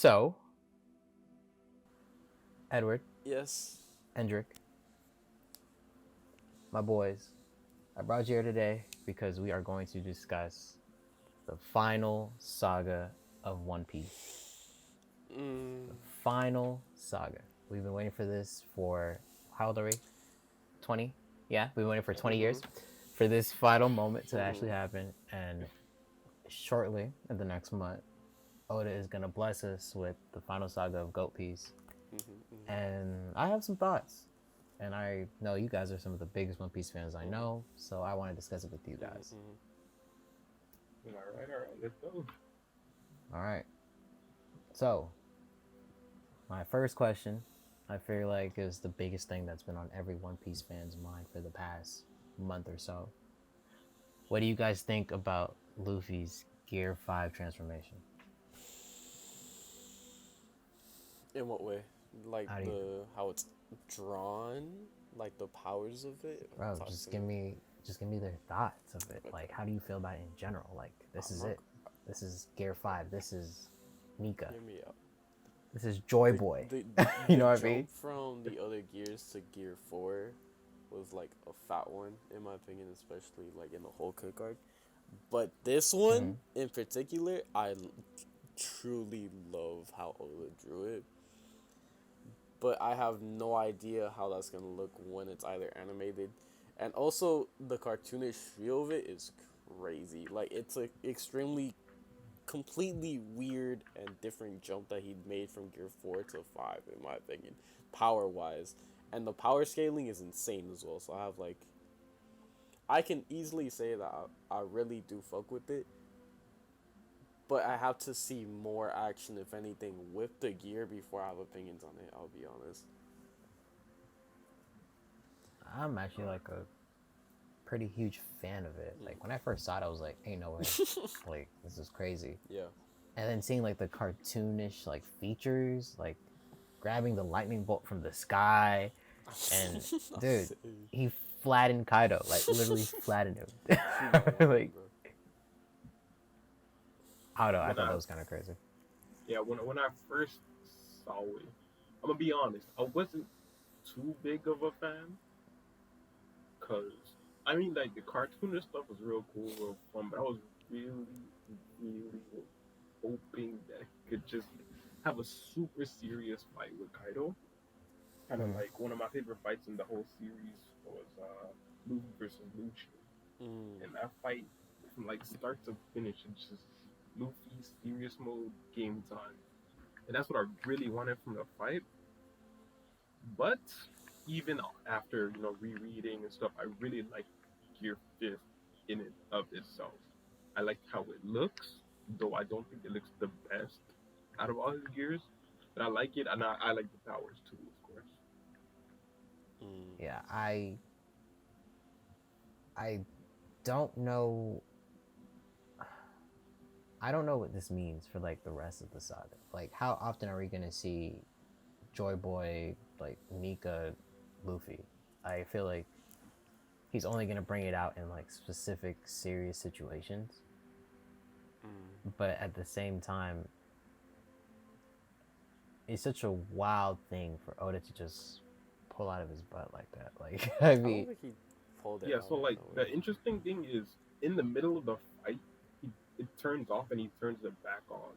So, Edward, Yes. Hendrik, my boys, I brought you here today because we are going to discuss the final saga of One Piece. Mm, The final saga. We've been waiting for this for how old are we? 20? Yeah, we've been waiting for 20 years for this final moment to actually happen. And shortly, in the next month, Oda is going to bless us with the final saga of Goat Piece. And I have some thoughts. And I know you guys are some of the biggest One Piece fans I know, so I want to discuss it with you guys. All right, let's go. All right. So, my first question, I feel like, is the biggest thing that's been on every One Piece fan's mind for the past month or so. What do you guys think about Luffy's Gear 5 transformation? in what way? Like How do you, the how it's drawn, like the powers of it. bro, Talk just to give me. me their thoughts of it. Like, Okay. how do you feel about it in general? Like, this I'm is not. it. This is Gear 5. This is Nika. Hear me out. This is Joy The Boy. the You the know what I mean? jump from the other gears to gear 4 was like a fat one in my opinion, especially like in the whole kick arc. But this Mm-hmm. one in particular, truly love how Oda drew it. But I have no idea how that's gonna look when it's either animated, and also the cartoonish feel of it is crazy. Like it's a extremely, completely weird and different jump that he made from Gear 4 to 5, in my opinion, power wise, and the power scaling is insane as well. So I can easily say that I really do fuck with it, but I have to see more action, if anything, with the gear before I have opinions on it. I'll be honest. I'm actually like a pretty huge fan of it. Like, when I first saw it, I was like, ain't no way. Like, this is crazy. Yeah. And then seeing like the cartoonish like features, like grabbing the lightning bolt from the sky, and dude, he flattened Kaido, like literally flattened him. You know what, Like, bro? I don't know, I When thought I that was kind of crazy. when I first saw it, I'm gonna be honest. I wasn't too big of a fan, cause I mean like the cartoonish stuff was real cool, real fun, but I was really, really hoping that he could just have a super serious fight with Kaido. Kind of Mm. like one of my favorite fights in the whole series was Luffy versus Lucci, Mm. and that fight from like start to finish, it's just Luffy serious mode game time, and that's what I really wanted from the fight. But even after rereading and stuff, I really like Gear Fifth in it of itself. I like how it looks, though I don't think it looks the best out of all his gears. But I like it, and I like the powers too, of course. Mm. Yeah, I don't know. I don't know what this means for like the rest of the saga. Like, how often are we gonna see Joy Boy, like Nika, Luffy? I feel like he's only gonna bring it out in like specific serious situations. Mm. But at the same time, it's such a wild thing for Oda to just pull out of his butt like that. Like, I I don't mean, think he pulled it Yeah, out so like of the nowhere. interesting thing is in the middle of the fight, it turns off and he turns it back on.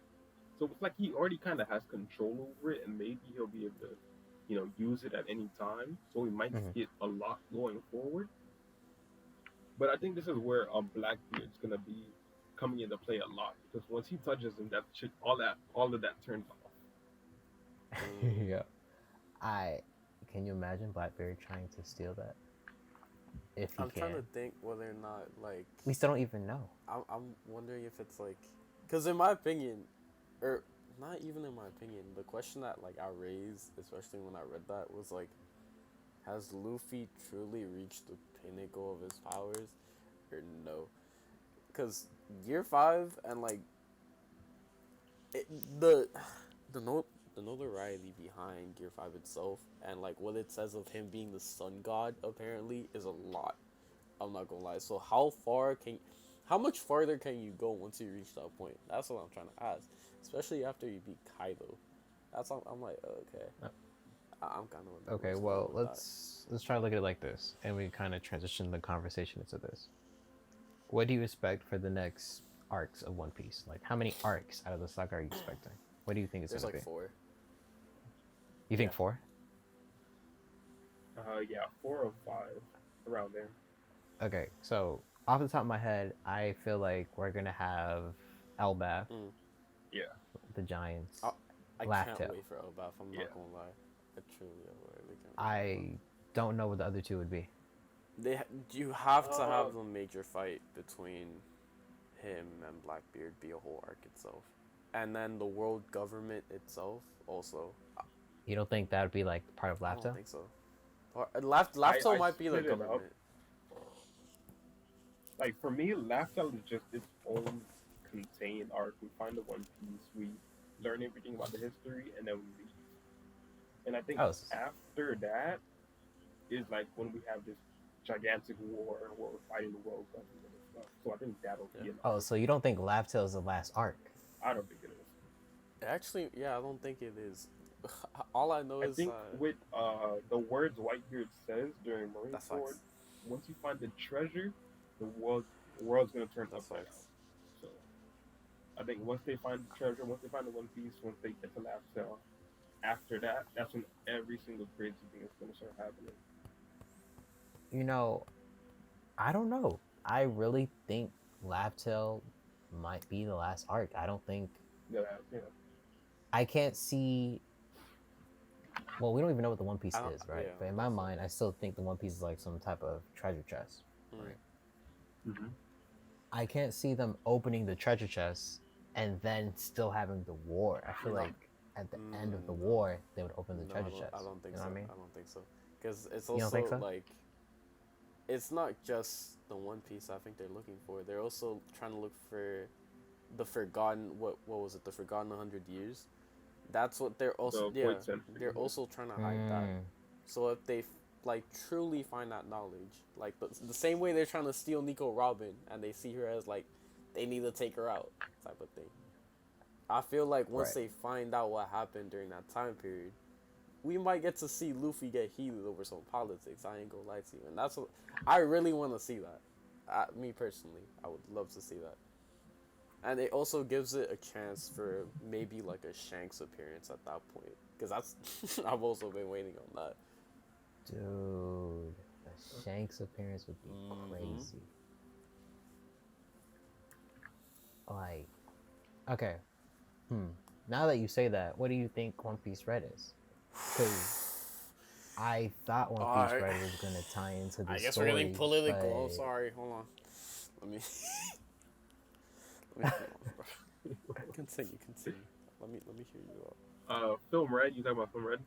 So it's like he already kind of has control over it, and maybe he'll be able to, use it at any time. So we might mhm. see it a lot going forward. But I think this is where Blackbeard's gonna be coming into play a lot because once he touches him, that shit, all of that turns off. Mm. Yeah. I can you imagine Blackberry trying to steal that if he I'm trying can? to think whether or not like We still don't even know. I'm wondering if it's like, because in my opinion, or not even in my opinion, the question that like I raised, especially when I read that, was like, has Luffy truly reached the pinnacle of his powers, or no? Because Gear 5 and like it, the note the notoriety behind Gear 5 itself and like what it says of him being the sun god apparently is a lot. I'm not gonna lie. So how much farther can you go once you reach that point? That's what I'm trying to ask. especially after you beat Kaido. I'm like, okay, Uh, I'm kind of Okay, well, let's try to look at it like this, and we kind of transition the conversation into this. What do you expect for the next arcs of One Piece? Like, how many arcs out of the saga are you expecting? What do you think it's There's gonna like be? 4. You think Yeah. 4? Yeah, 4 or 5 around there. Okay, so off the top of my head, I feel like we're gonna have Elbaf, Mm. Yeah, the Giants, I Laugh can't Tale. wait for Elbaf. I'm yeah. not gonna lie. I truly really can't wait. I don't know what the other two would be. You have to Uh, have the major fight between him and Blackbeard be a whole arc itself, and then the world government itself also. You don't think that would be like part of I Laugh don't Tale? think so. Laftel I might be the split it up. government. Like for me, Lifestyle is just its own contained arc. We find the One Piece, we learn everything about the history, and then we leave. And I think Oh, after that is like when we have this gigantic war where we're fighting the world government and stuff. So I think that'll be an oh, arc. so you don't think Laugh Tale is the last arc? I don't think it is. Actually, yeah, I don't think it is. All I know I is think with the words Whitebeard says during Marine that's Sword, facts. once you find the treasure, the world's gonna turn That's upside down. facts. So I think once they find the treasure, once they find the One Piece, once they get to Laugh Tale, after that, that's when every single crazy thing is gonna start happening. You know, I don't know. I really think Laugh Tale might be the last arc. I don't think Yeah, yeah. I can't see. Well, we don't even know what the One Piece I don't- is, right? yeah, But in my that's- mind, I still think the One Piece is like some type of treasure chest. Mm. Mm-hmm. I can't see them opening the treasure chest and then still having the war. I feel No. like at the end of the No. war, they would open the No, treasure chest. I don't think you know so. what I mean? I don't think so. Because it's You don't also think so? like, it's not just the One Piece. I think they're looking for. They're also trying to look for the forgotten. What was it? The forgotten 100 years. That's what they're also. The Yeah, Void Century, they're yeah. also trying to hide that. Mm. So if they like truly find that knowledge, like the same way they're trying to steal Nico Robin, and they see her as like, they need to take her out, type of thing. I feel like once Right. they find out what happened during that time period, we might get to see Luffy get heated over some politics. I ain't gonna lie to you, and that's what I really want to see. That, me personally, I would love to see that. And it also gives it a chance for maybe like a Shanks appearance at that point, because that's I've also been waiting on that. Dude, a Shanks appearance would be Mhm. crazy. Like, okay. Now that you say that, what do you think One Piece Red is? Because I thought One Piece Alright. Red was gonna tie into the I guess story. we're getting political. I'm but- sorry. Hold on. Let me. let me continue. Let me hear you out. Film Red. You talking about Film Red?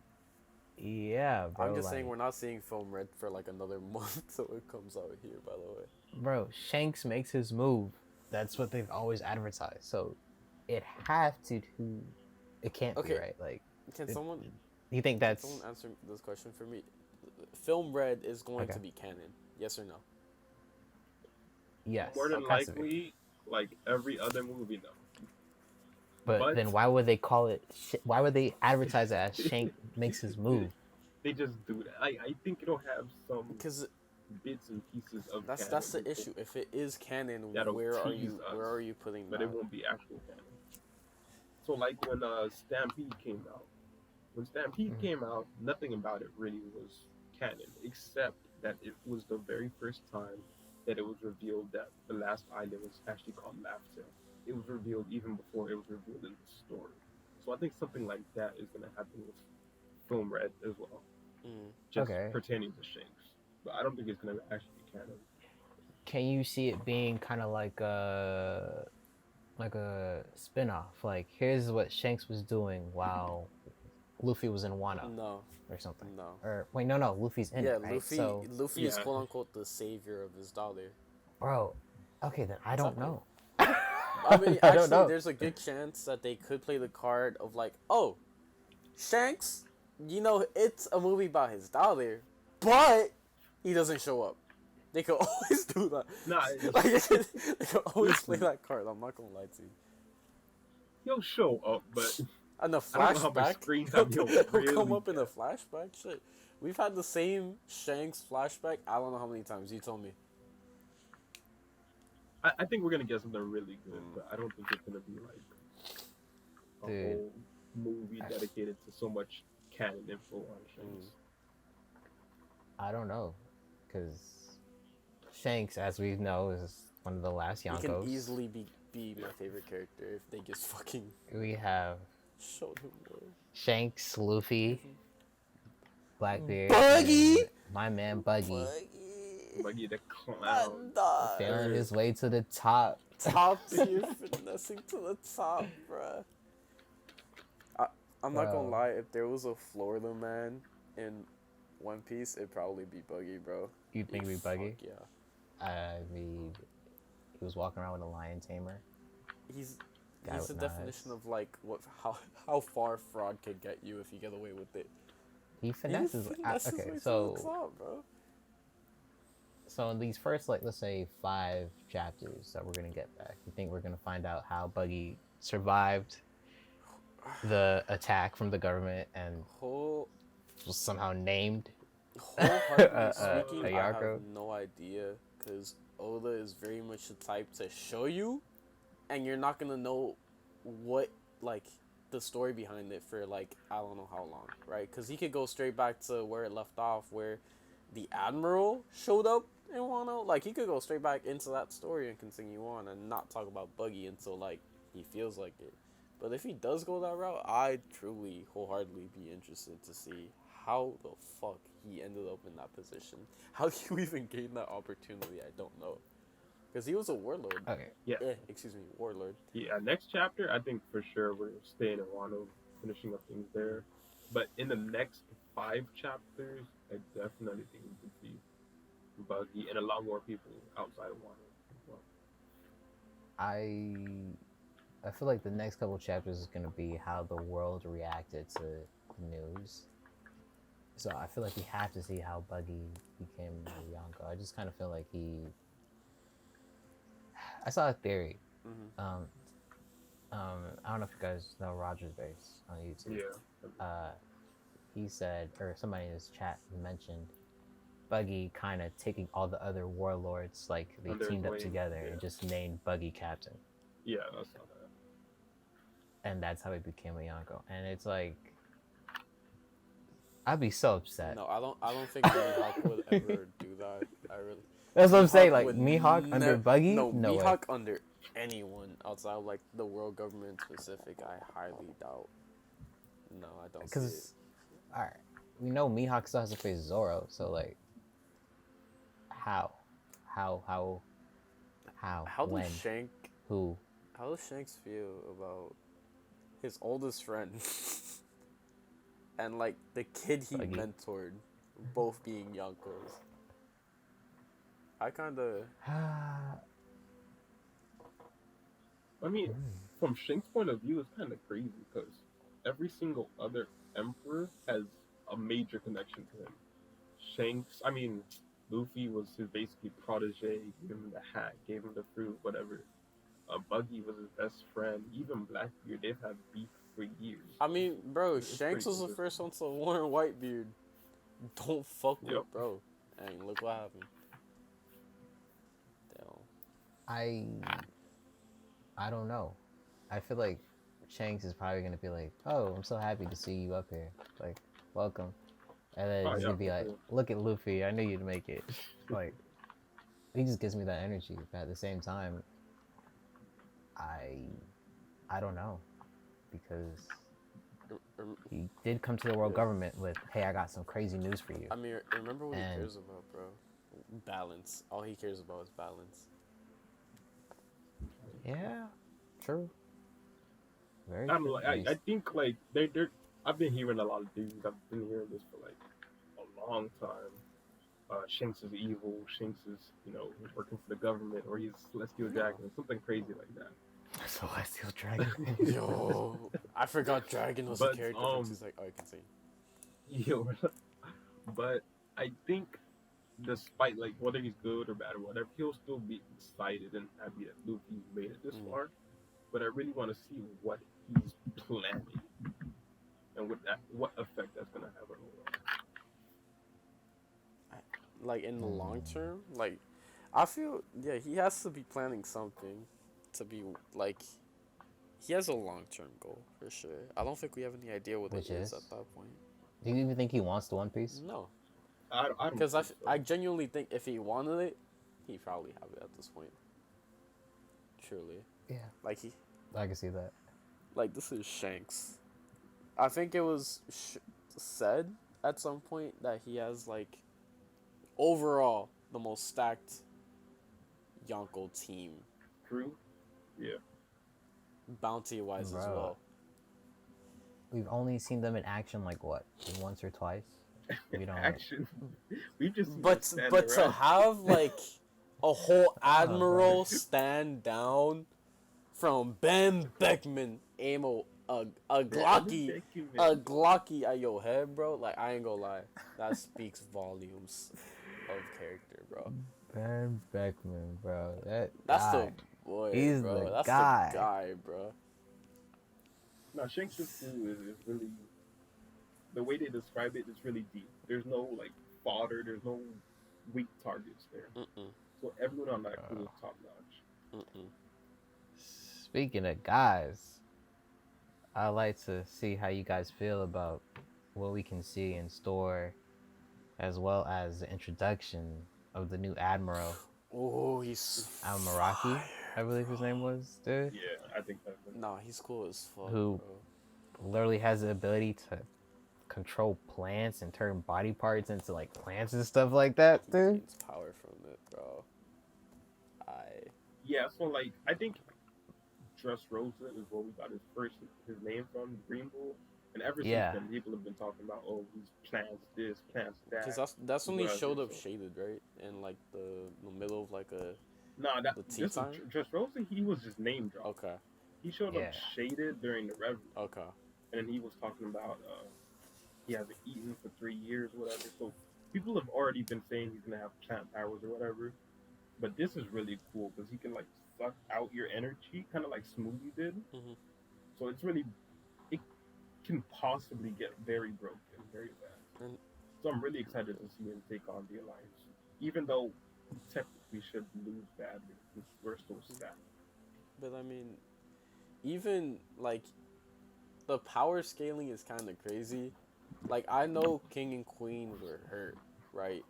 Yeah, bro. I'm just like, saying we're not seeing Film Red for like another month till it comes out here. By the way. bro, Shanks makes his move. That's what they've always advertised. So it have to. It can't be Okay. right. Like, Can It- someone you think that's answer this question for me? Film Red is going Okay. to be canon. Yes or no? yes? More than has to be. likely, like every other movie, no. But then why would they call it? Why would they advertise it as Shank makes his move? They just do that. I think it'll have some Because bits and pieces of that's canon the before- issue. If it is canon, That'll where are tease you? us, Where are you putting but that? it won't be actual canon. So like when Stampede came out. When Stampede Mhm. came out, nothing about it really was canon, except that it was the very first time that it was revealed that the last island was actually called Laugh Tale. It was revealed even before it was revealed in the story. So I think something like that is going to happen with Film Red as well, Mm. just Okay. pertaining to Shanks. But I don't think it's going to actually be canon. Can you see it being kind of like a spin-off? Like, here's what Shanks was doing while Luffy was in Wano No, or something. no. Or wait, no, Luffy's in Yeah, it, right? Luffy. So, Luffy is Yeah. quote unquote the savior of his daughter. bro, okay, then I don't Exactly. know. I mean, I don't actually, know. there's a good chance that they could play the card of like, oh, Shanks, you know, it's a movie about his daughter, but he doesn't show up. They could always do that. Nah, Like, they could always play that card. I'm not gonna lie to you. he'll show up, but And the I don't know how much flashback, screen time he'll come really up in a get. flashback. Shit, we've had the same Shanks flashback. I don't know how many times. You told me. I think we're gonna get something really good, Mm. but I don't think it's gonna be like a Dude. whole movie dedicated to so much canon info on Shanks. I don't know, because Shanks, as we know, is one of the last He can Yonkos. easily be my favorite character if they just fucking We have showed him more. Shanks, Luffy, Blackbeard, Buggy! and my man Buggy, Buggy. Buggy the Clown. feeling his way to the top. Top tier finessing to the top, bruh. I'm not gonna Bro. lie, if there was a Florida man in One Piece, it'd probably be Buggy, bro. You think we Buggy? Fuck yeah. I mean, he was walking around with a lion tamer. He's Guy the with definition knives. of like how far fraud can get you if you get away with it. He finesses. Finesses way Okay, to the so top, bro. so in these first, like, let's say 5 chapters that we're gonna get back, you think we're gonna find out how Buggy survived the attack from the government and Whole was somehow named? Wholeheartedly speaking, I have Ayako? no idea, because Oda is very much the type to show you, and you're not gonna know what, like, the story behind it for, like, I don't know how long, right? Because he could go straight back to where it left off, where the Admiral showed up in Wano. Like, he could go straight back into that story and continue on and not talk about Buggy until, like, he feels like it. But if he does go that route, I'd truly, wholeheartedly be interested to see how the fuck he ended up in that position. How you even gained that opportunity, I don't know. Because he was a warlord. Okay. Yeah. Excuse me, warlord. Yeah, next chapter, I think for sure we're staying in Wano, finishing up things there. But in the next 5 chapters, I definitely think we could see Buggy and a lot more people outside of Wano as well. I feel like the next couple chapters is gonna be how the world reacted to news. So I feel like we have to see how Buggy became a Yonko. I just kind of feel like I saw a theory. Mm-hmm. I don't know if you guys know Roger's Base on YouTube. Yeah. He said, or somebody in his chat mentioned, Buggy kind of taking all the other warlords, like they Under teamed up wing, together yeah. and just named Buggy captain, Yeah, that's not bad. and that's how he became a Yonko. And it's like, I'd be so upset. No, I don't think Mihawk would ever do that. I really. That's what I'm saying. Like would Mihawk under Buggy, No, no way. Mihawk under anyone outside of, like, the world government specific, I highly doubt. No, I don't see it. Because, all right, we know Mihawk still has to face Zoro, so like, how, when, who? How does Shanks feel about his oldest friend and, like, the kid he Buggy. mentored both being Yonkos? I kind of. I mean, from Shank's point of view, it's kind of crazy because every single other emperor has a major connection to him. Shanks, I mean, Luffy was his basically protege, gave him the hat, gave him the fruit, whatever. Buggy was his best friend. Even Blackbeard, they've had beef for years. I mean, bro, It's Shanks pretty was the consistent. first one to warn Whitebeard, don't fuck Yep. with bro. And look what happened. Damn. I don't know. I feel like Shanks is probably gonna be like, "Oh, I'm so happy to see you up here. Like, welcome." And then he's gonna be like, "Look at Luffy. I knew you'd make it." Like, he just gives me that energy. But at the same time, I don't know, because he did come to the world government with, "Hey, I got some crazy news for you." I mean, remember what he cares about, bro. Balance. All he cares about is balance. Yeah, true. Very I don't true. know. I think like they're. I've been hearing a lot of things. I've been hearing this for like a long time. Shanks is evil. Shanks is, working for the government, or he's Celestial Dragon, something crazy like that. Celestial Dragon. Yo, I forgot Dragon was a character. He's like, oh, I can see. Yo, but I think, despite like whether he's good or bad or whatever, he'll still be excited and happy that Luffy made it this far. But I really want to see what he's planning, and with that, what effect that's gonna have on the world. Like in the long Mm, term, like I feel yeah, he has to be planning something to be like he has a long term goal for sure. I don't think we have any idea what it which is is, at that point. do you even think he wants the One Piece? No, I don't because think so. I genuinely think if he wanted it, he probably have it at this point. Truly, Yeah, like he I can see that. like this is Shanks. I think it was said at some point that he has like overall the most stacked Yonko team, True. Yeah. bounty wise as Bro, well. we've only seen them in action like what, once or twice. We don't. Action. We've just seen them stand But to around. have like a whole Oh, bro. admiral stand down from Ben Beckman aim a Document. Glocky at your head, bro. Like I ain't gonna lie, that speaks volumes of character, bro. Ben Beckman, bro. That That's the guy. boy, He's bro. the That's the guy. guy, bro. Now Shanks' crew is really the way they describe it is really deep. There's no like fodder. There's no weak targets there. Mm-mm, So everyone on that crew Bro. is top notch. mm-mm. Speaking of guys, I'd like to see how you guys feel about what we can see in store, as well as the introduction of the new admiral, Oh, he's Almaraki, fire, I believe his bro. name was, dude, Yeah, I think that's it. Nah, he's cool as fuck, who bro. literally has the ability to control plants and turn body parts into like plants and stuff like that, He dude. gains power from it, bro. I Yeah, so like I think Dressrosa is where we got his name from, Green Bull. And ever since Yeah, then, people have been talking about, oh, he's plants this, plants Cause that, that's when he whatever. showed up So shaded, right? In like the middle of like a nah, that the tea this is time. Dressrosa. He was just name dropped. Okay, He showed up yeah. shaded during the rev, okay. and then he was talking about he hasn't eaten for 3 years, whatever. So people have already been saying he's gonna have plant powers or whatever. But this is really cool because he can like suck out your energy, kind of like Smoothie did. Hmm. So it's really it can possibly get very broken very fast. And So I'm really excited to see him take on the Alliance, even though technically should lose badly since we're so stacked. but I mean, even like the power scaling is kind of crazy. Like I know King and Queen were hurt, right?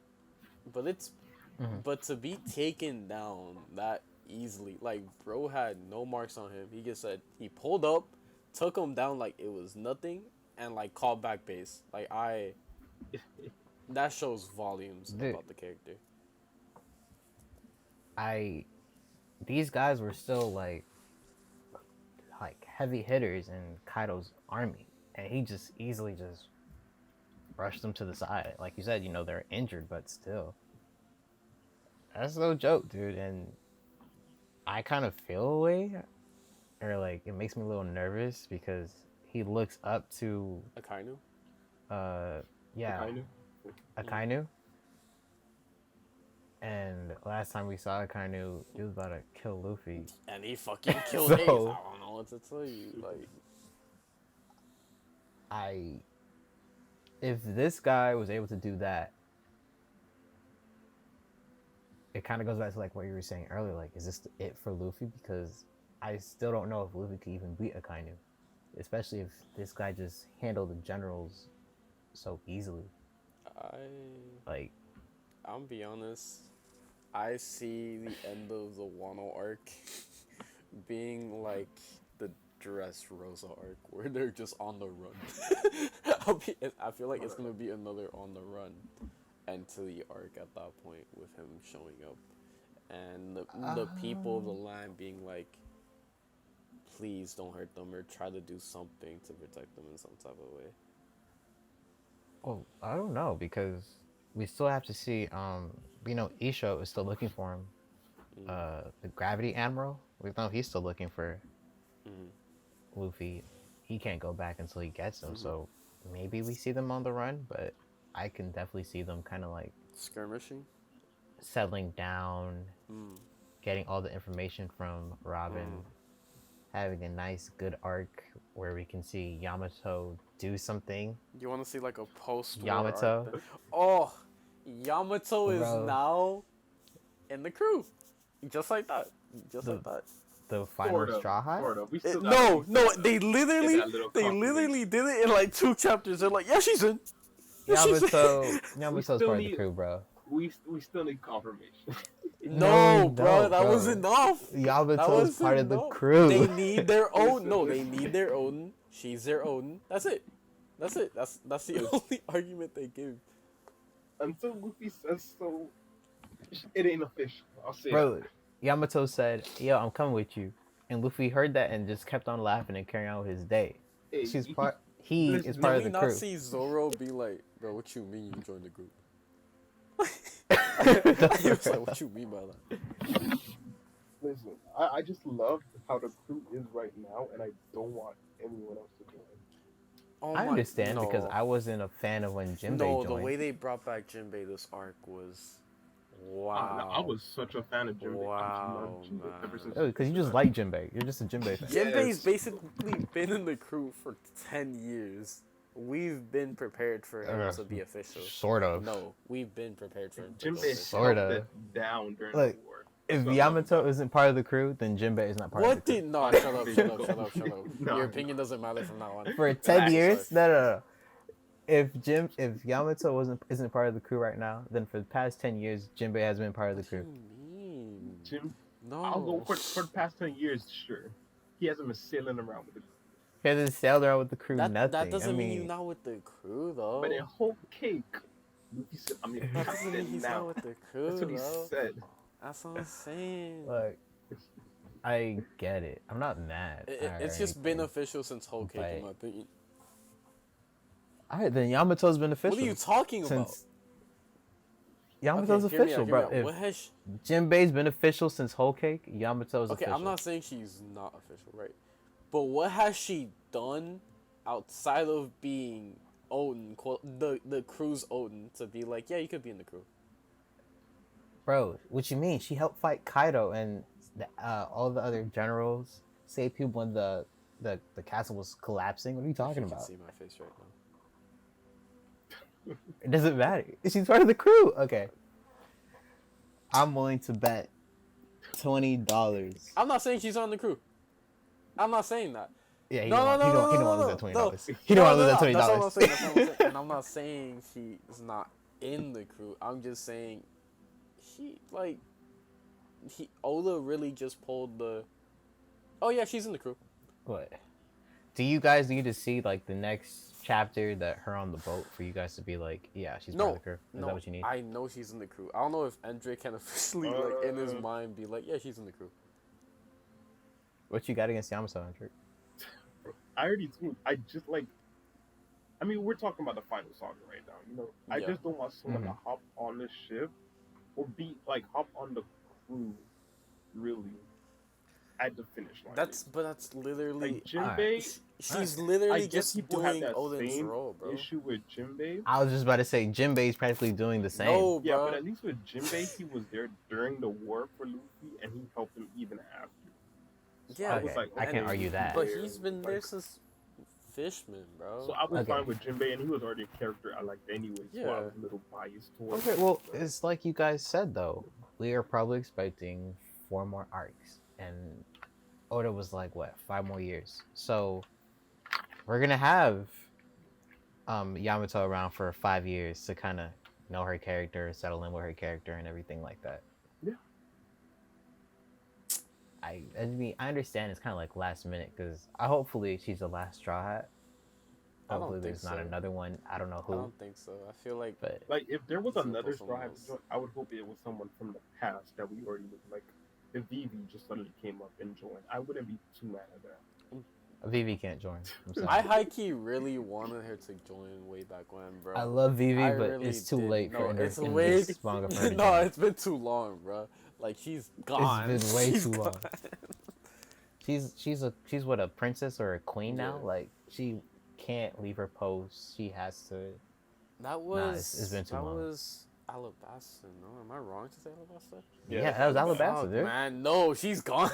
But it's Mhm. but to be taken down that easily, like bro had no marks on him. He just said he pulled up, took him down like it was nothing, and like called back base. Like I that shows volumes Dude, about the character. I these guys were still like heavy hitters in Kaido's army, and he just easily just brushed them to the side. Like you said, they're injured, but still, that's no joke, dude. And I kind of feel a way, or like it makes me a little nervous because he looks up to, Akainu. uh, The yeah, kind of Mm. Akainu. And last time we saw Akainu, he was about to kill Luffy. And he fucking killed Ace. I So don't know what to tell you. Like I, if this guy was able to do that, it kind of goes back to like what you were saying earlier. Like, is this it for Luffy? Because I still don't know if Luffy could even beat Akainu, especially if this guy just handled the generals so easily. I Like, I'm be honest. I see the end of the Wano arc being like the Dress Rosa arc, where they're just on the run. I feel like it's gonna be another on the run until the arc at that point with him showing up, and the people of the um, line being like, please don't hurt them or try to do something to protect them in some type of way. well, I don't know because we still have to see. Isho is still looking for him. Mm, The Gravity Admiral. We know he's still looking for mm, Luffy. He can't go back until he gets him. mm-hmm. So maybe we see them on the run, but I can definitely see them kind of like Skirmishing. settling down, Mm, getting all the information from Robin, mm, having a nice, good arc where we can see Yamato do something. You want to see like a post-war Yamato? arc? Oh, Yamato is Bro. now in the crew, just like that. Just like that. The final Sort of, Straw Hat? sort of. We still No, gotta they get literally, that little confirmation. did it in like 2 chapters. They're like, yeah, she's in. Yeah, she's in. Yamato's still part of the need- crew, bro. We still need confirmation. No, we bro, don't, that bro. was enough. Yamato's part of the enough. crew. They need their own. No, they need their own. She's their own. That's it. That's the only argument they give. Until Luffy says so, it ain't official. I'll say Bro, Yamato said, "Yo, I'm coming with you," and Luffy heard that and just kept on laughing and carrying on with his day. that. Hey, She's you- part. He listen, is Did part we of the not crew. see Zoro be like, bro, what you mean you joined the group? That's He was right. like, what you mean by that? Listen, I just love how the crew is right now, and I don't want anyone else to join. Oh I my- understand because no. I wasn't a fan of when Jinbei No, joined. the way they brought back Jinbei this arc was, wow. I was such a fan of Jinbei. Wow, I've loved Jinbei ever man. since. Oh, because you just like Jinbei. You're just a Jinbei fan. Yeah. Jinbei's basically been in the crew for 10 years. We've been prepared for him to be official. Sort of. No, we've been prepared for him to go Jinbei official. Sorta. held it down during Look, the war. If So, Yamato isn't part of the crew, then Jinbei is not part What of the crew. did... No, shut up, shut up, shut up, shut up. No. Your opinion doesn't matter from now on. For 10 Relax. years? No. If Yamato isn't part of the crew right now, then for the past 10 years, Jinbei has been part of the What do crew. you mean? Jim, No. I'll go for the past 10 years, sure. He hasn't been sailing around with it. He hasn't sailed around with the crew, That nothing. doesn't I mean mean, you're not with the crew, though. But in whole cake, Luffy said, I mean, That doesn't mean he's now. not with the crew, That's what he though. said. That's what I'm saying. look, I get it. I'm not mad. It's just been official since Whole Cake, in But- my opinion. Alright, then Yamato's been official. What are you talking about? since Yamato's Okay, hear me official, out, bro. hear me out. What has Jinbei's been official since Whole Cake. Yamato's Okay, official. I'm not saying she's not official, right? But what has she done outside of being Odin, the crew's Odin, to be like, yeah, you could be in the crew? Bro, what you mean? She helped fight Kaido and all the other generals, save people when the castle was collapsing. What are you talking You can about? see my face right now. It doesn't matter. She's part of the crew. Okay. I'm willing to bet $20. I'm not saying she's on the crew. I'm not saying that. Yeah, he No, don't no, want to no, lose no, that $20. no. He don't No, want to lose that no, $20. That's all I'm saying. That's all I'm saying. And I'm not saying she's not in the crew. I'm just saying Oda really just pulled the. Oh yeah, she's in the crew. What? Do you guys need to see like the next chapter that her on the boat for you guys to be like, yeah, she's part of No, the crew? Is no, that what you need? I know she's in the crew. I don't know if Andre can officially, like, in his mind, be like, yeah, she's in the crew. What you got against Yamato, Andrew? I already told. I just like. I mean, we're talking about the final saga right now. You know, I Yeah. just don't want someone to hop on the ship or be like hop on the crew, really, at the finish line. That's literally. like Jinbei. She's I literally guess just people have doing that Odin's same role, bro. issue with Jinbei. I was just about to say Jinbei's practically doing the same. No, Yeah, bro. but at least with Jinbei, he was there during the war for Luffy, and he helped him even after. Yeah, I was like, I can't okay, argue that. But he's been there since Fishman, bro. So I was Okay. fine with Jinbei, and he was already a character I liked anyway, so I Yeah. was a little biased towards Okay, well, him. it's like you guys said though. We are probably expecting 4 more arcs, and Oda was like, what, 5 more years? So we're gonna have Yamato around for 5 years to kind of know her character, settle in with her character, and everything like that. Yeah. I mean, I understand it's kind of like last minute because hopefully she's the last Straw Hat. I don't Hopefully think there's not so. another one. I don't know I who, don't think so. I feel like but Like, if there was It's gonna another pull Straw someone Hat, else. I would hope it was someone from the past that we already knew. Like, if Vivi just suddenly came up and joined, I wouldn't be too mad at that. Vivi can't join. I'm sorry. I high key really wanted her to join way back when, bro. I love Vivi, I but really it's too did. late No, for it's in way- this manga for her to No, join. it's been too long, bro. Like she's gone. been way She's too long. gone. She's what, a princess or a queen now? Yeah. Like she can't leave her post. She has to. That was. it's been too that long. was Alabasta. No, am I wrong to say Alabasta? Yeah, that was Alabasta, Oh, dude. man, no, she's gone.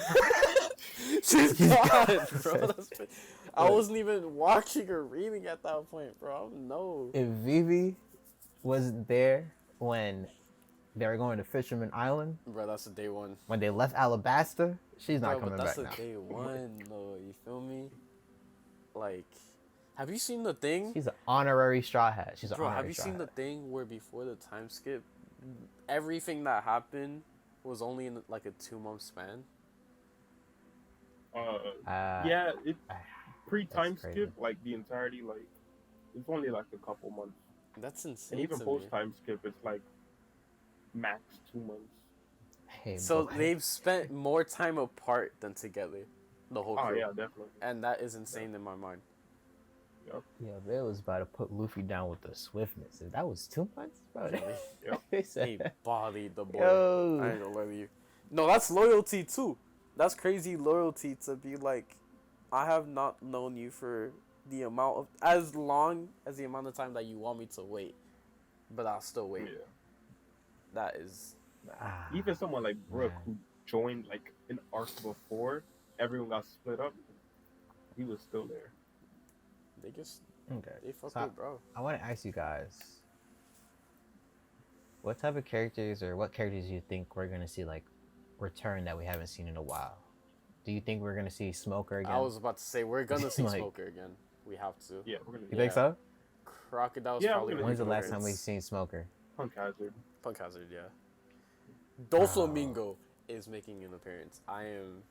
She's gone, bro. Said- I wasn't even watching or reading at that point, bro. No. If Vivi wasn't there when they were going to Fisherman Island, Bro, that's a day one. when they left Alabasta, she's not Bro, but coming that's back a now. day one, though. You feel me? Like, have you seen the thing? She's an honorary Straw Hat. She's an Bro, honorary have you Straw seen the Hat. thing where before the time skip, everything that happened was only in like a 2-month span? Yeah, it pre-time That's crazy. skip, like the entirety, like it's only like a couple months, That's insane and even to me. post-time skip, it's like max 2 months. Hey, So boy. they've spent more time apart than together, the whole Oh crew. yeah, definitely. And that is insane in my mind. Yep. Yeah, they was about to put Luffy down with the swiftness. If that was 2 months, bro. Yep. They said, He bodied the boy. Yo. I ain't gonna lie to you. No, that's loyalty too. That's crazy loyalty to be like, I have not known you for the amount of as long as the amount of time that you want me to wait, but I'll still wait. Yeah. That is Ah, Even someone like Brook, man. who joined like an arc before everyone got split up, he was still there. they just Okay. they fuck So with bro. I want to ask you guys, what type of characters or what characters do you think we're gonna see like return that we haven't seen in a while? Do you think we're gonna see Smoker again? I was about to say we're gonna see Like- Smoker again. We have to. Yeah, we're gonna You think Yeah. so? Crocodile's Yeah, probably we're gonna When's the see last Smoker. time we've seen Smoker? Punk Hazard. Punk Hazard, yeah. Doflamingo is making an appearance. I am.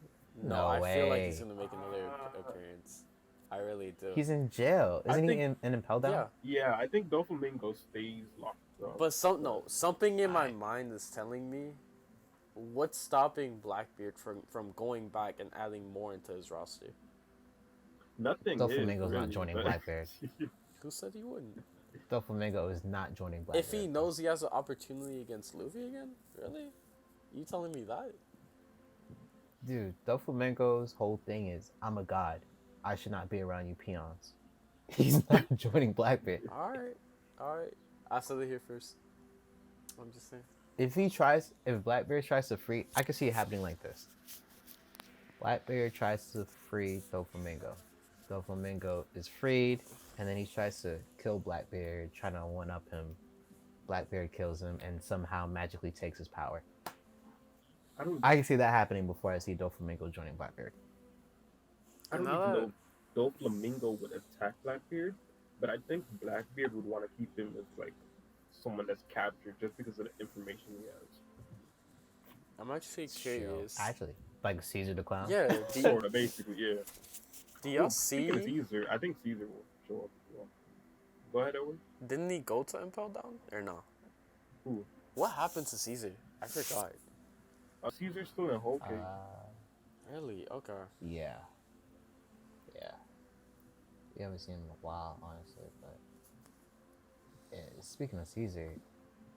No I feel like he's way. gonna make another appearance. I really do. He's in jail. I Isn't he think- in Impel Down? yeah, Yeah, I think Doflamingo stays locked up. but something in my mind is telling me, what's stopping Blackbeard from going back and adding more into his roster? Nothing. Doflamingo's is, not really, joining but- Blackbeard. Who said he wouldn't? Doflamingo is not joining Blackbeard. If he knows he has an opportunity against Luffy again, really? You telling me that? Dude, Doflamingo's whole thing is, I'm a god. I should not be around you peons. He's not joining Blackbeard. All right. I said it here first. I'm just saying. If Blackbeard tries to free, I could see it happening like this. Blackbeard tries to free Doflamingo. Doflamingo is freed, and then he tries to kill Blackbeard, trying to one-up him. Blackbeard kills him, and somehow magically takes his power. I can see that happening before I see Doflamingo joining Blackbeard. I don't Now even know Doflamingo would attack Blackbeard, but I think Blackbeard would want to keep him as like someone that's captured just because of the information he has. I'm actually curious. Actually, like Caesar the Clown. Yeah. Sort of, basically, yeah. Do y'all Speaking of see? Caesar, I think Caesar will show up as well. Go ahead, Edward. Didn't he go to Impel Down or no? Who? What happened to Caesar? I forgot. Caesar's still in Whole Cake. Really? Okay. Yeah. We haven't seen him in a while, honestly, but speaking of Caesar,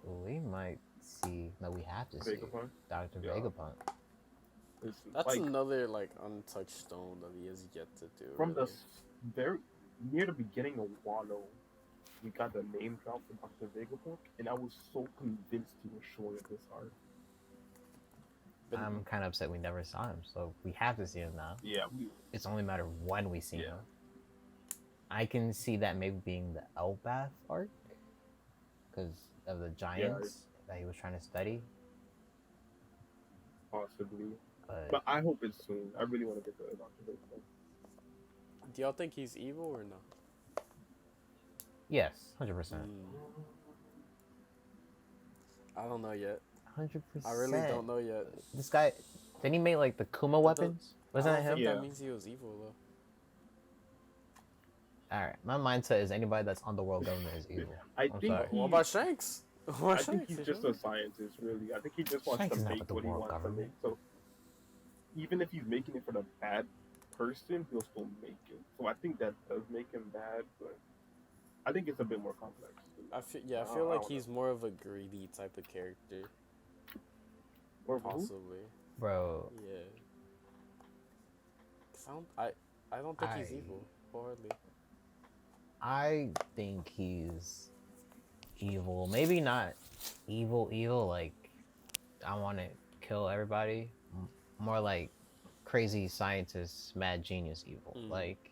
we might see, no, we have to see Vegapunk? Dr. Yeah. Vegapunk. It's That's like, another like untouched stone that he has yet to do. from the really. very near the beginning of Wano, we got the name drop for Dr. Vegapunk, and I was so convinced he was showing up this arc. But I'm kind of upset we never saw him, so we have to see him now. Yeah, It's only a matter of when we see Yeah. him. I can see that maybe being the Elbath arc, because of the giants that he was trying to study. possibly. But But I hope it's soon. I really want to get the Dr. Vegapunk. do y'all think he's evil or no? yes, 100%. I don't know yet. 100%. I really don't know yet. This guy, didn't he make like the Kuma weapons? Wasn't I that don't him? think Yeah. that means he was evil though. Alright, my mindset is anybody that's on the world government is evil. I I'm think sorry. he, What about Shanks? What I think Shanks? he's just a scientist, really. I think he just wants Shanks to is not make with the what he world wants government. to make. So even if he's making it for the bad person, he'll still make it. So I think that does make him bad, but I think it's a bit more complex. I feel I like don't he's more of a greedy type of character, Or who? possibly. Bro, Yeah. 'Cause I don't think he's evil, hardly. I think he's evil. Maybe not evil, like I want to kill everybody. More like crazy scientist, mad genius evil. Mm. Like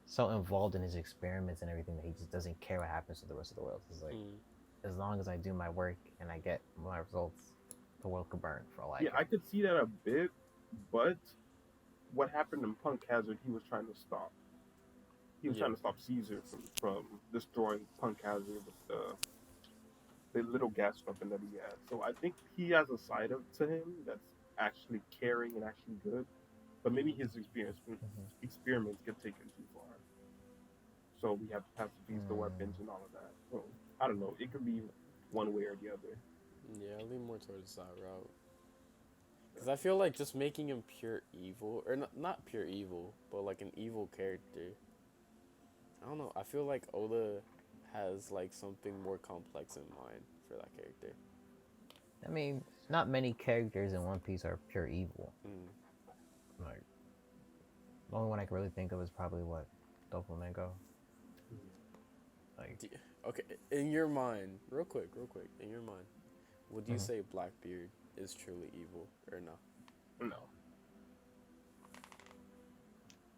so involved in his experiments and everything that he just doesn't care what happens to the rest of the world. He's like, Mm. as long as I do my work and I get my results, the world could burn for all I Yeah, I care. could see that a bit, but what happened in Punk Hazard, he was trying to stop. He was Yeah. trying to stop Caesar from destroying Punk Hazard with the little gas weapon that he had. So I think he has a side of to him that's actually caring and actually good. But maybe Mm. his experiments get taken too far. So we have to pacify the Mm. weapons and all of that. So I don't know. It could be one way or the other. Yeah, I lean more towards that route. Because I feel like just making him pure evil, or not pure evil, but like an evil character. I don't know. I feel like Oda has like something more complex in mind for that character. I mean, not many characters in One Piece are pure evil. Mm. Like the only one I can really think of is probably what Doflamingo. Like, Do okay, in your mind, real quick, in your mind, would you mhm. say Blackbeard is truly evil or no? No.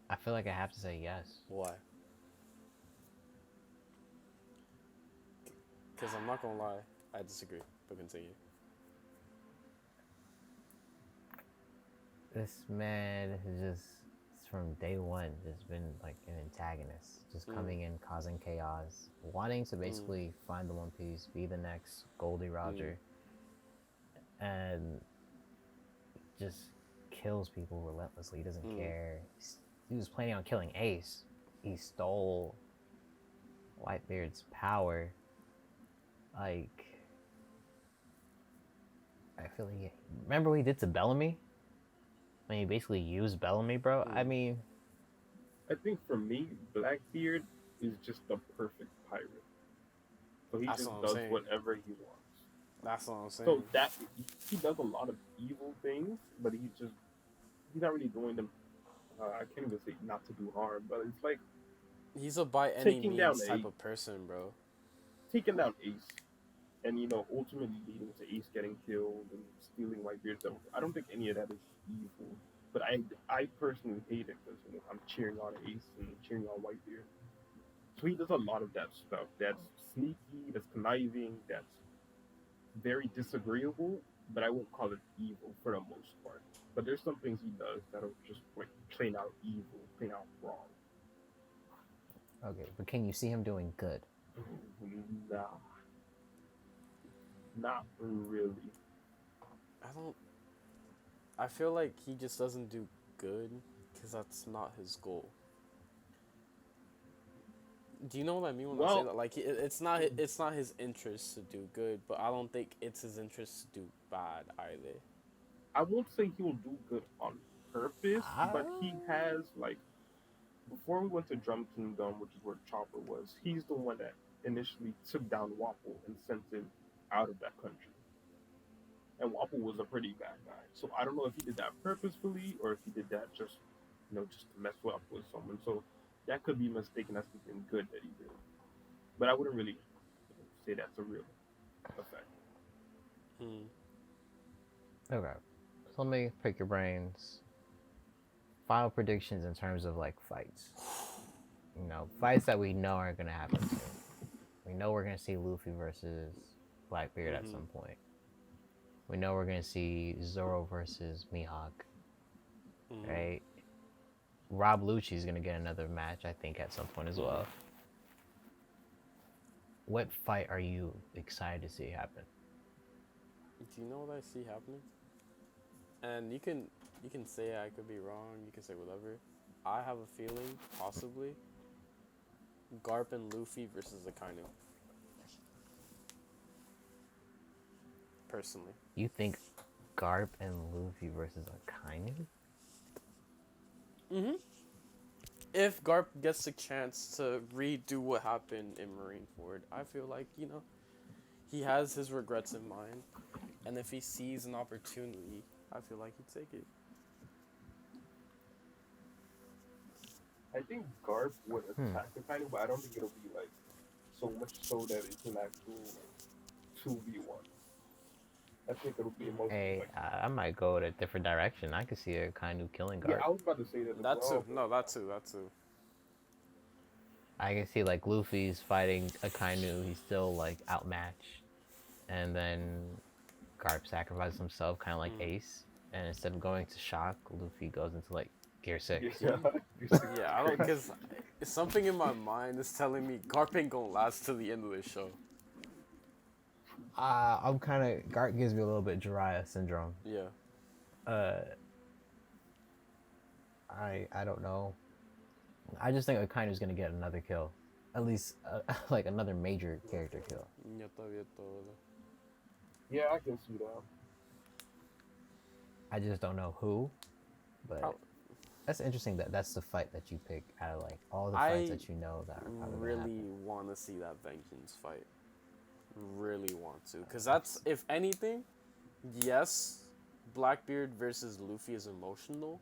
I feel like I have to say yes. Why? Because I'm not gonna lie, I disagree. But continue. This man has just from day one just been like an antagonist, just Mm. coming in causing chaos, wanting to Mm. basically find the One Piece, be the next Goldie Mm. Roger, and just kills people relentlessly. He doesn't Mm. care. He was planning on killing Ace. He stole Whitebeard's power. Like, I feel like remember what he did to Bellamy when he basically used Bellamy, bro. I Mm. mean, I think for me, Blackbeard is just the perfect pirate. So he That's what just I'm does saying. whatever he wants. That's what I'm So saying. that he does a lot of evil things, but he's not really doing them. I can't even say not to do harm, but it's like He's a by any taking down means type a of person, bro. taking down Ace, and ultimately leading to Ace getting killed and stealing Whitebeard's. I don't think any of that is evil, but I personally hate it because I'm cheering on Ace and cheering on Whitebeard. So he does a lot of that stuff. That's sneaky, that's conniving, that's very disagreeable, but I won't call it evil for the most part. But there's some things he does that are just like plain out evil, plain out wrong. okay, but can you see him doing good? Nah, not really. I don't. I feel like he just doesn't do good because that's not his goal. Do you know what I mean when I say Well, that? Like, it's not his interest to do good, but I don't think it's his interest to do bad either. I won't say he will do good on purpose, Ah, but he has like before we went to Drum Kingdom, which is where Chopper was. He's the one that initially took down Wapple and sent him out of that country. And Wapple was a pretty bad guy. So I don't know if he did that purposefully or if he did that just to mess up with someone. So that could be mistaken as something good that he did. But I wouldn't really say that's a real effect. Hmm. okay. So let me pick your brains. Final predictions in terms of like fights. Fights that we know are gonna happen soon. We know we're gonna see Luffy versus Blackbeard at Mm-hmm. some point. We know we're gonna see Zoro versus Mihawk, Mm-hmm. right? Rob Lucci's gonna get another match, I think, at some point as Mm-hmm. well. What fight are you excited to see happen? Do you know what I see happening? And you can say I could be wrong. You can say whatever. I have a feeling possibly Garp and Luffy versus Akainu. Personally. You think Garp and Luffy versus Akainu? Mm-hmm. If Garp gets the chance to redo what happened in Marineford, I feel like he has his regrets in mind, and if he sees an opportunity, I feel like he'd take it. I think Garp would Hmm. attack the title, but I don't think it'll be like so much so that it's an actual 2v1. I think it'll be emotional. Hey, Like, I might go in a different direction. I could see a Kainu killing yeah, Garp. I was about to say that as That too. well. No, that too. That too. I can see like Luffy's fighting a Kainu. He's still like outmatched, and then Garp sacrifices himself, kind of like Mm. Ace. And instead of going to shock, Luffy goes into like Gear Six. Yeah, Yeah, I don't, because something in my mind is telling me Garp ain't gonna last till the end of this show. I'm kind of Garp gives me a little bit Jiraiya syndrome. Yeah. Uh, I don't know. I just think Akainu's gonna get another kill, at least like another major character kill. Ya está abierto, ¿verdad? yeah, I can see that. I just don't know who, but Prob- that's interesting that that's the fight that you pick out of like all the fights I that you know that are probably gonna really happen. want to see that vengeance fight. Really want to, because that's, if anything, yes, Blackbeard versus Luffy is emotional,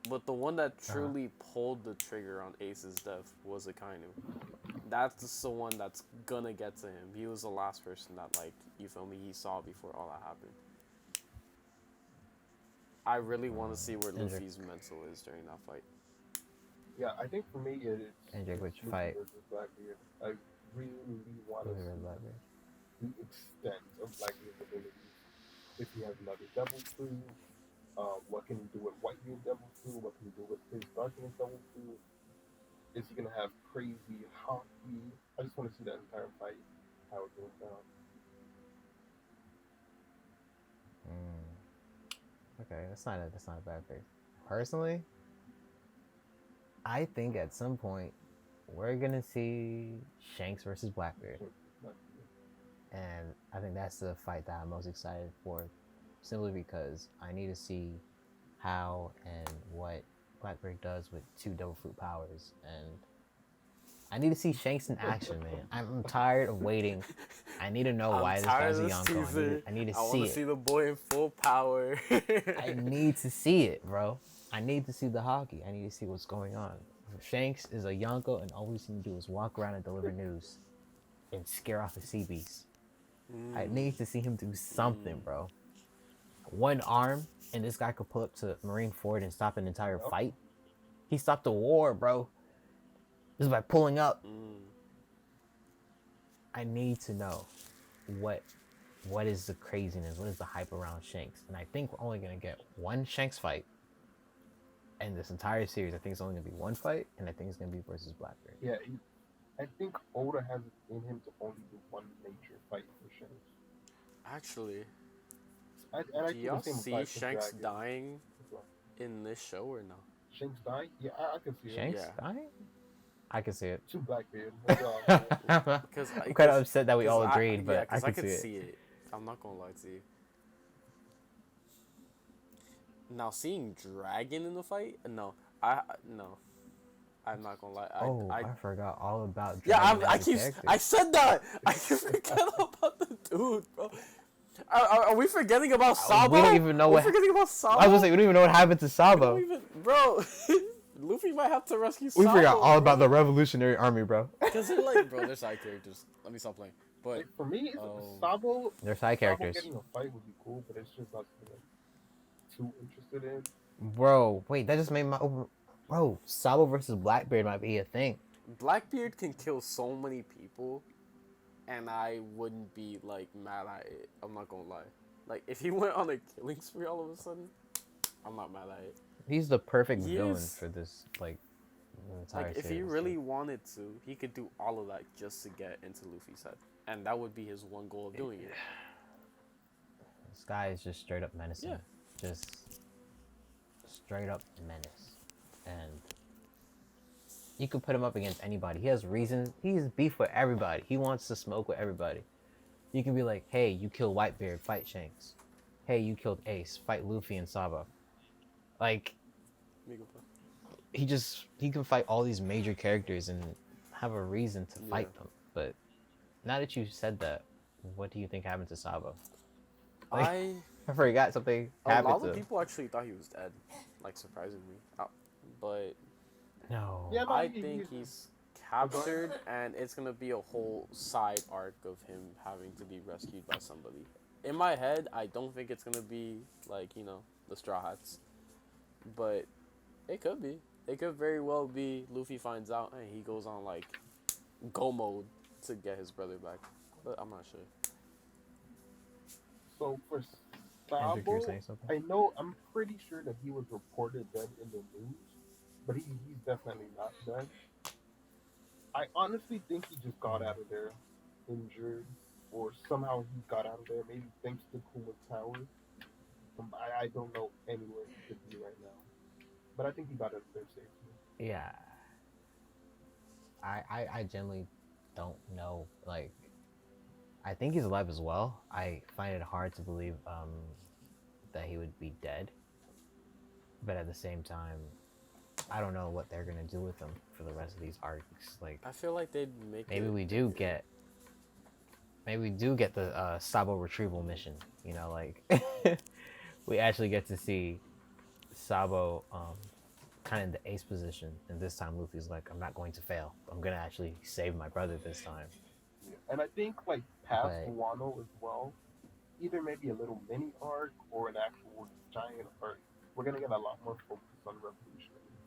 but the one that truly pulled the trigger on Ace's death was Akainu. That's the one that's gonna get to him. He was the last person that, like, you feel me, he saw before all that happened. I really want to see where Kendrick. Luffy's mental is during that fight. Yeah, I think for me it's Kendrick, which Luffy fight? versus Blackbeard. I really want to Luffy versus see Blackbeard. the extent of Blackbeard's abilities. If he has another Devil Fruit, what can he do with Whitebeard Devil Fruit? What can he do with his Darkness Devil Fruit? Is he gonna have crazy hockey? I just want to see that entire fight, how it goes down. Okay, that's not a bad pick. Personally, I think at some point we're gonna see Shanks versus Blackbeard, and I think that's the fight that I'm most excited for, simply because I need to see how and what Blackbeard does with two Devil Fruit powers, and I need to see Shanks in action, man. I'm tired of waiting. I need to know why this guy's a Yonko. I need to I want see to see it. the boy in full power. I need to see it, bro. I need to see the hockey. I need to see what's going on. Shanks is a Yonko, and all he's gonna do is walk around and deliver news and scare off the sea beast. I need to see him do something, bro. One arm, and this guy could pull up to Marineford and stop an entire fight. He stopped a war, bro. Just by pulling up. I need to know what is the craziness, what is the hype around Shanks, and I think we're only gonna get one Shanks fight. And this entire series, I think it's only gonna be one fight, and I think it's gonna be versus Blackbeard. Yeah, I think Oda has it in him to only do one major fight for Shanks. Actually, I do y'all see Shanks Dragon dying as well. in this show or no? Shanks dying? Yeah, I can see it. Shanks Yeah. dying? I can see it. To Blackbeard. That's all. I'm kind of upset that we all agreed, but I could can see see it. I'm not gonna lie to you. Now seeing Dragon in the fight, no, I'm not gonna lie. I forgot all about Yeah, Dragon I as a keep. character. I said that. I keep forgetting about the dude, bro. Are we forgetting about Sabo? We don't even know We're what. forgetting about Sabo. I was gonna say we don't even know what happened to We Sabo. don't even, bro. Luffy might have to rescue We Sabo. forgot all about the Revolutionary Army, bro. Because they're like, bro, they're side characters. Let me stop playing. But Like, for me, Sabo. They're side characters. Sabo getting a fight would be cool, but it's just not something I'm too interested in. Bro, wait, that just made my bro. Sabo versus Blackbeard might be a thing. Blackbeard can kill so many people, and I wouldn't be like mad at it. I'm not gonna lie. Like if he went on a killing spree all of a sudden, I'm not mad at it. He's the perfect He villain is. for this entire Like if he series, really so. wanted to, he could do all of that just to get into Luffy's head, and that would be his one goal of doing it. This guy is just straight up menacing. Yeah. Just straight up menace. And you could put him up against anybody. He has reasons. He's beef with everybody. He wants to smoke with everybody. You can be like, hey, you killed Whitebeard, fight Shanks. Hey, you killed Ace, fight Luffy and Sabo. Like, he can fight all these major characters and have a reason to fight them. But now that you said that, what do you think happened to Sabo? Like, I forgot something happened A lot to of him. people actually thought he was dead, like surprisingly. But No. Yeah, I think he's captured, and it's gonna be a whole side arc of him having to be rescued by somebody. in my head, I don't think it's gonna be like the Straw Hats, but it could be. It could very well be Luffy finds out and he goes on like go mode to get his brother back, but I'm not sure. So for Hendrik, you're Sabo, saying something? I'm pretty sure that he was reported dead in the news, but he's definitely not dead. I honestly think he just got out of there injured, or somehow he got out of there, maybe thanks to Kuma's power. I don't know anywhere he could be right now, but I think he got out of there safely. Yeah, I generally don't know. Like, I think he's alive as well. I find it hard to believe that he would be dead, but at the same time, I don't know what they're gonna do with him for the rest of these arcs. Like, I feel like they'd make maybe it. we do get the Sabo retrieval mission. You know, like we actually get to see Sabo kind of in the ace position, and this time Luffy's like, I'm not going to fail. I'm gonna actually save my brother this time. Yeah. And I think like past But Wano as well, either maybe a little mini arc or an actual giant arc. We're gonna get a lot more focus on revolutionaries,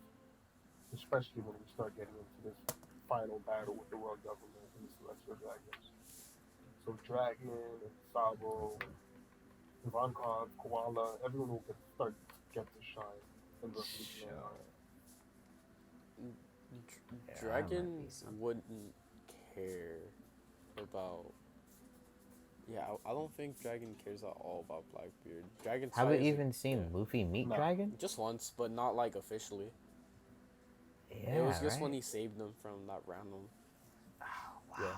especially when we start getting into this final battle with the world government and the Celestial Dragons. So Dragon and Sabo, Ivankov, Koala, everyone will get to shine in revolutionary arc. yeah, that might Dragon be something. wouldn't care about. Yeah, I don't think Dragon cares at all about Blackbeard. Dragon's Have we fight is even seen Luffy meet No. Dragon? just once, but not like officially. Yeah, It was just right? when he saved them from that random. Oh, wow. Yeah.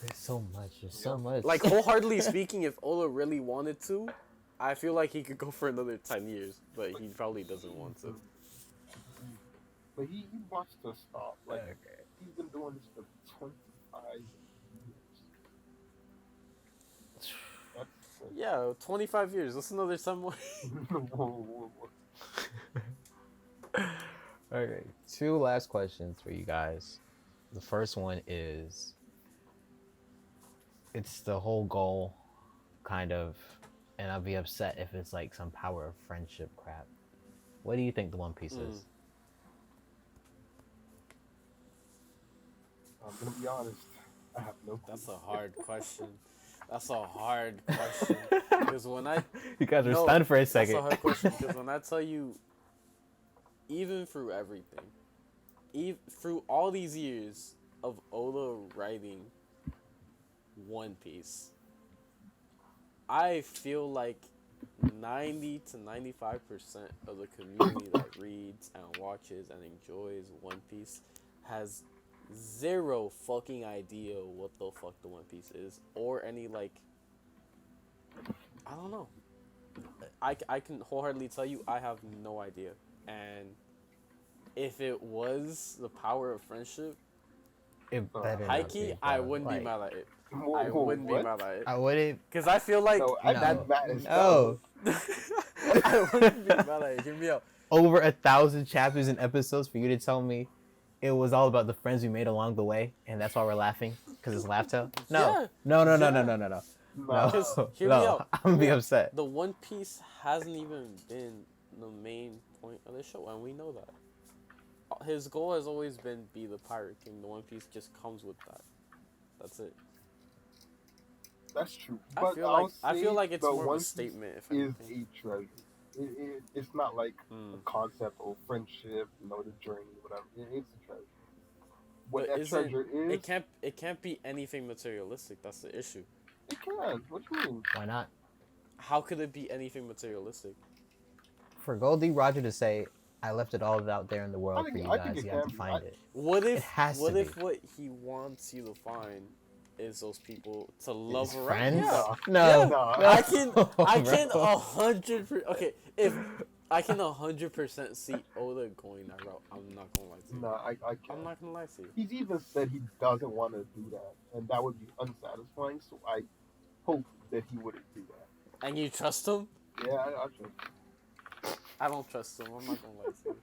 There's so much. There's so much. Like wholeheartedly speaking, if Ola really wanted to, I feel like he could go for another 10 years, but he probably doesn't want to. But he wants to stop. Like Okay. he's been doing this for 25 years. That's Yeah, 25 years. That's another 10 more. whoa. Okay. Two last questions for you guys. The first one is, it's the whole goal, kind of, and I'll be upset if it's like some power of friendship crap. What do you think the One Piece is? I'm gonna be honest. I have no clue. That's a hard question. That's a hard question. Because when I You guys were No, stunned for a that's second. a hard question. Because when I tell you, even through everything, through all these years of Oda writing One Piece, I feel like 90 to 95% of the community that reads and watches and enjoys One Piece has zero fucking idea what the fuck the One Piece is, or any like, I don't know. I can wholeheartedly tell you I have no idea. And if it was the power of friendship, It better not Heike, be, I bro. wouldn't Like, be mad at it. Whoa, I wouldn't be what? mad at it. I wouldn't. Because I feel like No, I'd No. be mad as No. hell. I wouldn't be mad at it. Hear me out. Over 1,000 chapters and episodes for you to tell me it was all about the friends we made along the way, and that's why we're laughing because it's laugh tale. No, Yeah. no, no, no, Yeah. no, no, no, no. Nah. No, Because hear me no, out. I'm gonna be Hear me out. upset. The One Piece hasn't even been the main point of the show, and we know that. His goal has always been be the Pirate King. The One Piece just comes with that. That's it. That's true. I But feel I'll like say it's the more of One a Piece statement. If is anything. a treasure. It's not like Mm. a concept of friendship, the journey, whatever. It's a treasure. What But that isn't- treasure is, It can't be anything materialistic. That's the issue. it can. What do you mean? Why not? How could it be anything materialistic? For Goldie Roger to say, "I left it all out there in the world for you I think guys. it You have can to be. find it." What if It has to what if be. what he wants you to find is those people to love His around? friends? Yeah. No, Yeah. No. I can bro. 100%. Okay, if I can 100% see Oda going that route, I'm not gonna lie to you. No, I I'm can't. not gonna lie to you. He's even said he doesn't want to do that, and that would be unsatisfying. So I hope that he wouldn't do that. And you trust him? Yeah, I trust. I don't trust him. I'm not gonna lie to you.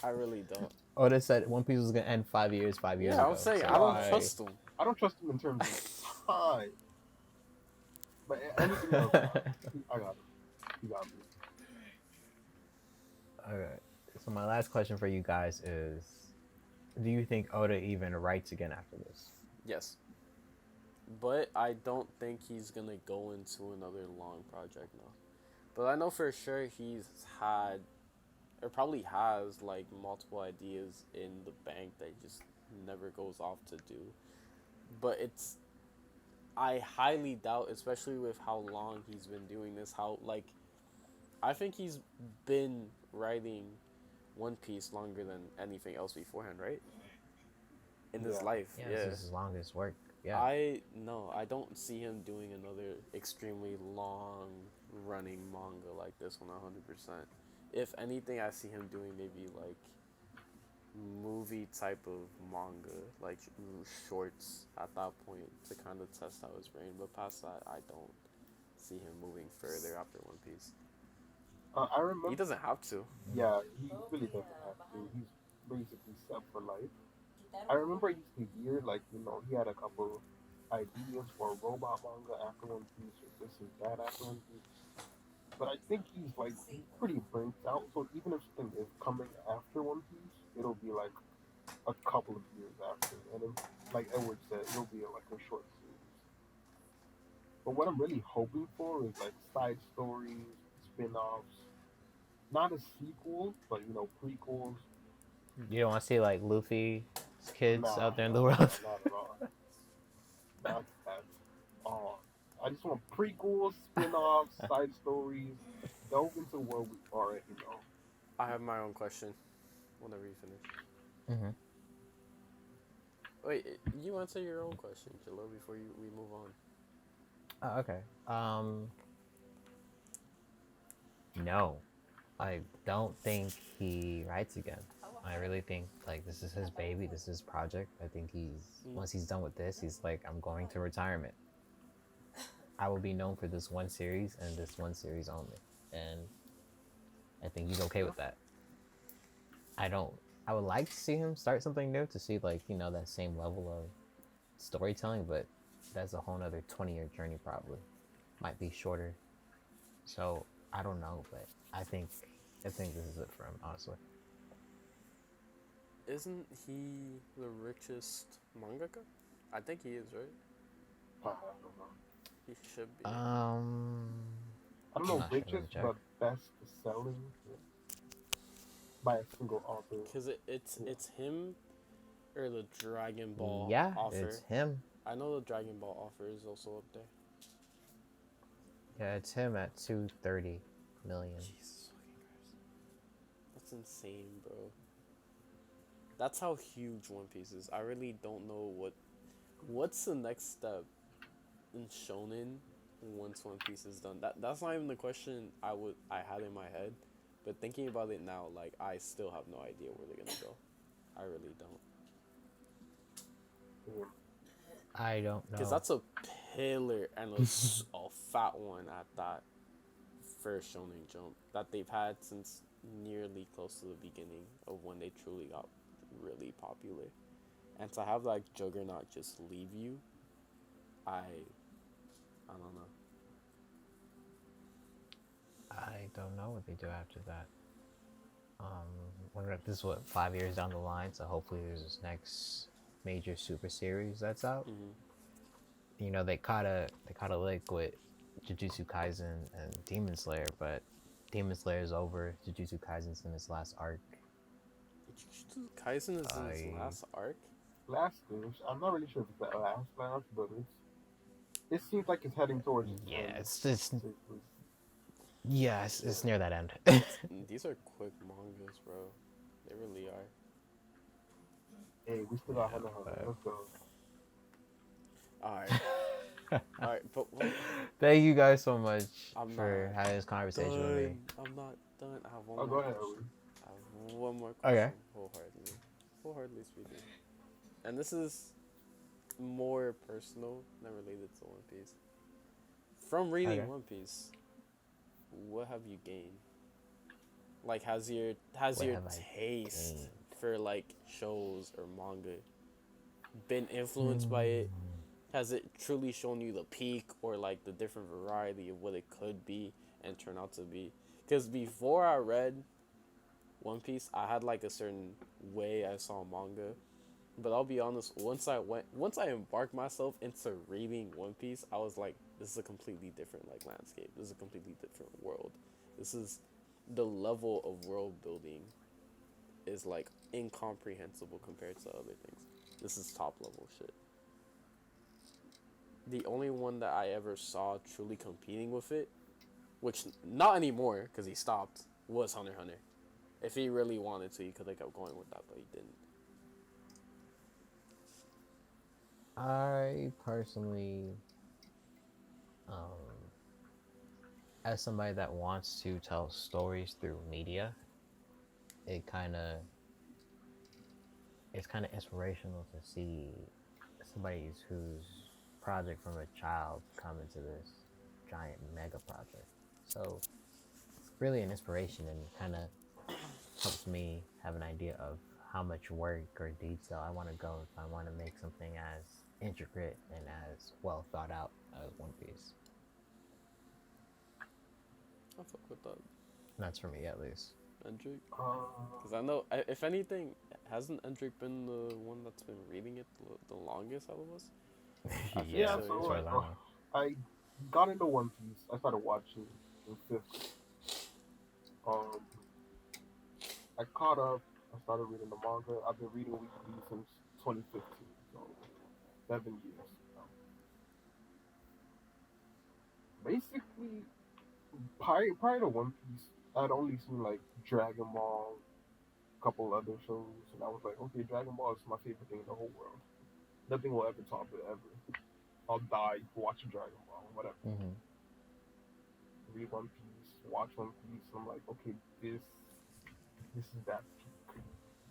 I really don't. Oda said One Piece was gonna end 5 years. 5 years Yeah, ago. I'm saying so I don't why- trust him. I don't trust him in terms of time. But anything else, I got it. You got me. Okay. So my last question for you guys is: do you think Oda even writes again after this? Yes, but I don't think he's gonna go into another long project now. But I know for sure he's had, or probably has, like multiple ideas in the bank that he just never goes off to do. But it's, I highly doubt, especially with how long he's been doing this, how like I think he's been writing One Piece longer than anything else beforehand, right? In his Yeah. life, Yeah, this yeah. is his longest work. Yeah. I no, I don't see him doing another extremely long running manga like this one 100%. If anything, I see him doing maybe like movie type of manga, like shorts at that point to kind of test out his brain. But past that, I don't see him moving further after One Piece. I He remember. doesn't have to. Yeah, he really doesn't have to. He's basically set for life. I remember he used to hear like he had a couple ideas for a robot manga after One Piece or this and that after One Piece. But I think he's pretty burnt out. So even if something is coming after One Piece, it'll be like a couple of years after, and then, like Edward said, it'll be like a short series. But what I'm really hoping for is like side stories, spin-offs, not a sequel, but prequels. You don't want to see like Luffy's kids Nah, out there in the nah, world. nah, not at all. Not at all. I just want prequels, spin-offs, side stories, delve into the world we already know. I have my own question. Whenever you finish. hmm Wait, you answer your own question, Jalo, before we move on. Oh, okay. No, I don't think he writes again. I really think like this is his baby. This is his project. I think Mm. once he's done with this, he's like, I'm going to retirement. I will be known for this one series and this one series only. And I think he's okay with that. I don't. I would like to see him start something new to see like that same level of storytelling, but that's a whole nother 20-year journey probably. Might be shorter. So I don't know, but I think this is it for him, honestly. Isn't he the richest mangaka? I think he is, right? I don't know. He should be. I don't I'm know not sure. Let me richest, check. but best selling by a single author. Cause it's Yeah. it's him or the Dragon Ball Yeah, offer. it's him. I know the Dragon Ball offer is also up there. Yeah, it's him at 230 million. Jesus fucking Christ. That's insane, bro. That's how huge One Piece is. I really don't know what's the next step in shonen once One Piece is done. That's not even the question I had in my head, but thinking about it now, like I still have no idea where they're gonna go. I really don't, Yeah. I don't because know. that's a pillar and a fat one at that first shonen jump that they've had since nearly close to the beginning of when they truly got really popular, and to have like Juggernaut just leave you, I don't know. I don't know what they do after that. This is what 5 years down the line, so hopefully there's this next major super series that's out. Mm-hmm. They caught a lick with Jujutsu Kaisen and Demon Slayer, but Demon Slayer is over. Jujutsu Kaisen's in its last arc. Jujutsu Kaisen is in its I last arc. Last news. I'm not really sure if it's the last, but it seems like it's heading towards its yeah, end. it's Seriously. it's near that end. These are quick mangas, bro. They really are. Hey, we still got Yeah, Hunter x Hunter. but- Let's go. Alright. Alright, but Thank you guys so much I'm for not having this conversation with me. I'm not done. I have one Oh, more go ahead, question. Owen. I have one more question. Okay. Wholeheartedly speaking. And this is more personal than related to One Piece. From reading Okay. One Piece, what have you gained? Like, has your What your have I taste gained? for like shows or manga been influenced by it? Has it truly shown you the peak or like the different variety of what it could be and turn out to be? Because before I read One Piece, I had like a certain way I saw manga. But I'll be honest, once I embarked myself into reading One Piece, I was like, this is a completely different like landscape. This is a completely different world. This is the level of world building is like incomprehensible compared to other things. This is top level shit. The only one that I ever saw truly competing with it, which not anymore because he stopped, was Hunter x Hunter. If he really wanted to, he could have kept going with that, but he didn't. I personally, um, as somebody that wants to tell stories through media, it kind of it's kind of inspirational to see somebody whose project from a child come into this giant mega project. So it's really an inspiration and kind of helps me have an idea of how much work or detail I want to go if I want to make something as intricate and as well thought out as One Piece. I fuck with that, That's for me at least. Endrick. Uh, Because I know, if anything, hasn't Endrick been the one that's been reading it the longest out of us? I think yeah, Yeah, so, so as far yeah. as I know. I got into One Piece. I started watching in fifth grade. Um, I caught up. I started reading the manga. I've been reading weekly since 2015, so 7 years. Basically, prior to One Piece, I'd only seen like Dragon Ball, a couple other shows, and I was like, okay, Dragon Ball is my favorite thing in the whole world. Nothing will ever top it ever. I'll die watching Dragon Ball, whatever. Mm-hmm. Read One Piece, watch One Piece. And I'm like, okay, this is that peak.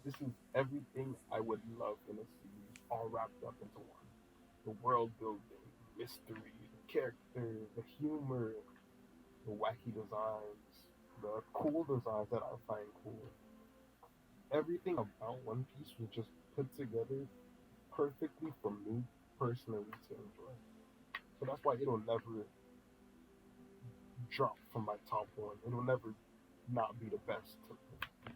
This is everything I would love in a series, all wrapped up into one. The world building, mystery, the character, the humor, the wacky designs, the cool designs that I find cool. Everything about One Piece was just put together perfectly for me personally to enjoy. So that's why it'll never drop from my top one. It'll never not be the best to me.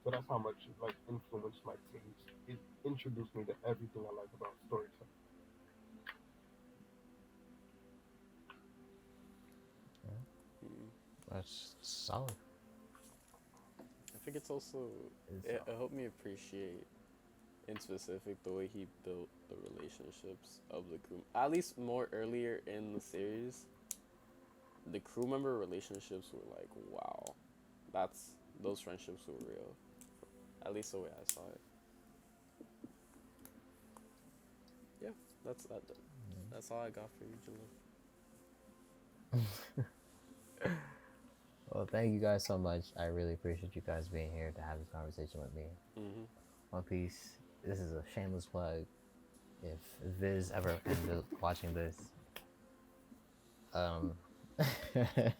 So that's how much it like influenced my taste. It introduced me to everything I like about storytelling. Yeah, Mm. that's solid. I think it's also, It's it helped me appreciate, in specific, the way he built the relationships of the crew. At least more earlier in the series, the crew member relationships were like, wow, those friendships were real. At least the way I saw it. Yeah, that's that. That's all I got for you, Jalil. Well, thank you guys so much. I really appreciate you guys being here to have this conversation with me. Mm-hmm. One Piece. This is a shameless plug. If Viz ever ended up watching this, um, I'd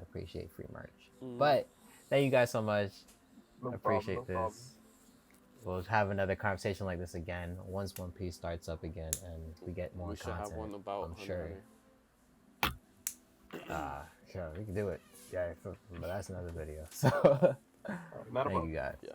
appreciate free merch. Mm-hmm. But thank you guys so much. No I problem, no appreciate problem. this. We'll have another conversation like this again once One Piece starts up again and we get more We should content. have one about I'm Hunter sure. Sure, we can do it. Yeah, but that's another video. So, Not a thank problem. you guys. Yeah.